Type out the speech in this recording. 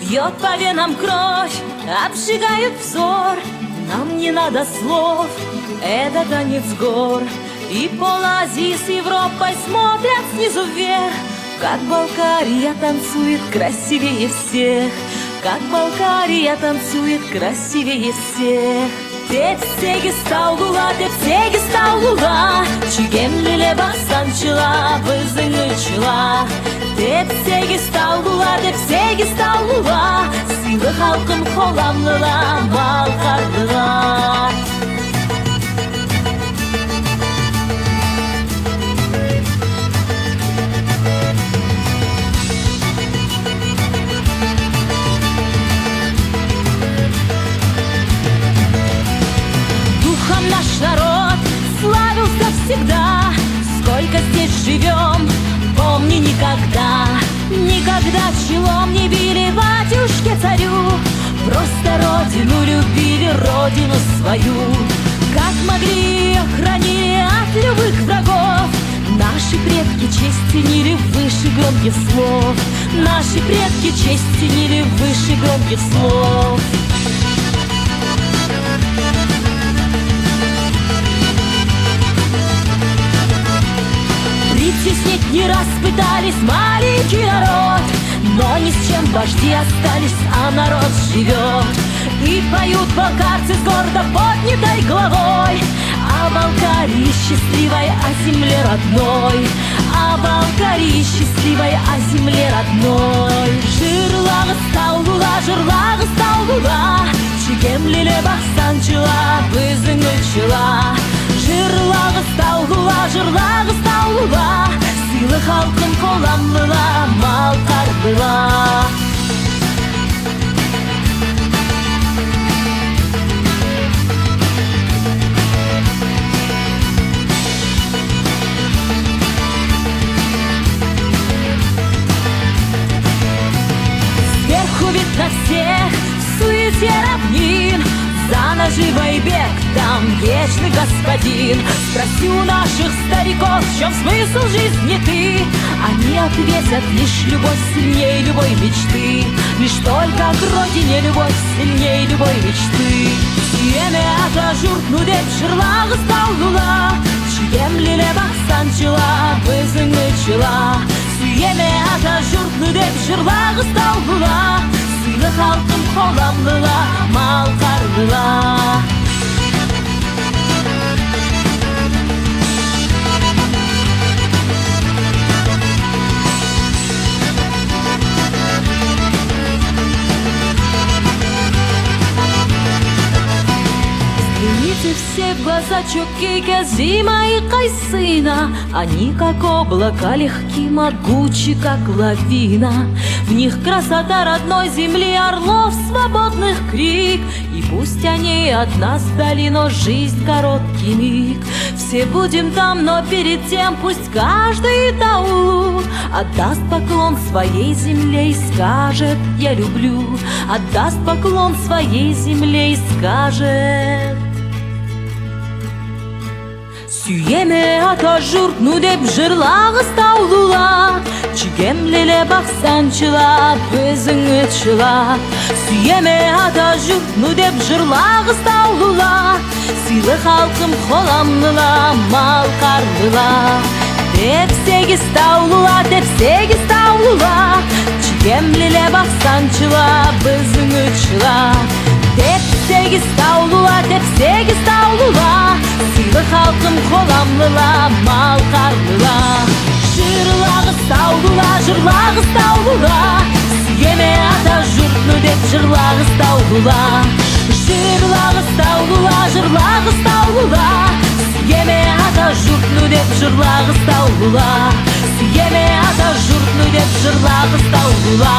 Бьет по венам кровь, обжигает взор. Нам не надо слов, это танец гор. И пол Азии с Европой смотрят снизу вверх, как Балкария танцует красивее всех, как Балкария танцует красивее всех. Тепсеги стаула, тепсеги стаула, чигемлиле басанчыла, бызыңычыла. Тепсеги стаула, сыйлы халқым қоламлыла, малқарлыла. Наш народ славился всегда. Сколько здесь живем, помни никогда. Никогда челом не били батюшке царю, просто родину любили, родину свою. Как могли, охранили от любых врагов. Наши предки честь ценили выше громких слов. Наши предки честь ценили выше громких слов. Притеснить не раз пытались маленький народ, но ни с чем вожди остались, а народ живет. И поют балкарцы с гордо поднятой головой о Балкарии счастливой, о земле родной, о Балкарии счастливой, о земле родной. Жырлағы стаулула, чигемлиле бақсанчыла, бызыңычыла. Жырлағы стаулула, сыйлы халқым қоламлыла, малқарлыла. Сверху вид на всех, в суете равнин, за наживой бег, там вечный господин. Спроси у наших стариков, в чем смысл жизни ты. Они ответят: лишь любовь сильнее любой мечты. Лишь только к родине любовь сильнее любой мечты. Сүйеме ата жұртну деп жырлағы стаулула, чигемлиле бақсанчыла, бызыңычыла. Сүйеме ата жұртну деп жырлағы стаулула, сыйлы халқым қоламлыла, малқарлыла. Взгляните все в глаза Чукейка, Зима и Кайсына. Они как облака легки, могучи как лавина. В них красота родной земли, орлов свободных крик. И пусть они от нас вдали, но жизнь короткий миг. Все будем там, но перед тем пусть каждый таулу отдаст поклон своей земле и скажет: я люблю. Отдаст поклон своей земле и скажет: сүйеме ата жұртну деп жырлағы стаулула, чигемлиле бақсанчыла, бызыңычыла. Сүйеме ата жұртну деп жырлағы стаулула, сыйлы халқым қоламлыла, малқарлыла. Тепсеги стаулула, чигемлиле бақсанчыла, бызыңычыла. Тепсеги стаулула, сыйлы халқым қоламлыла, малқарлыла. Жырлағы стаулула, сүйеме ата жұртну деп жырлағы стаулула. Жырлағы стаулула, сүйеме ата жұртну деп жырлағы стаулула. Сүйеме ата жұртну деп жырлағы стаулула.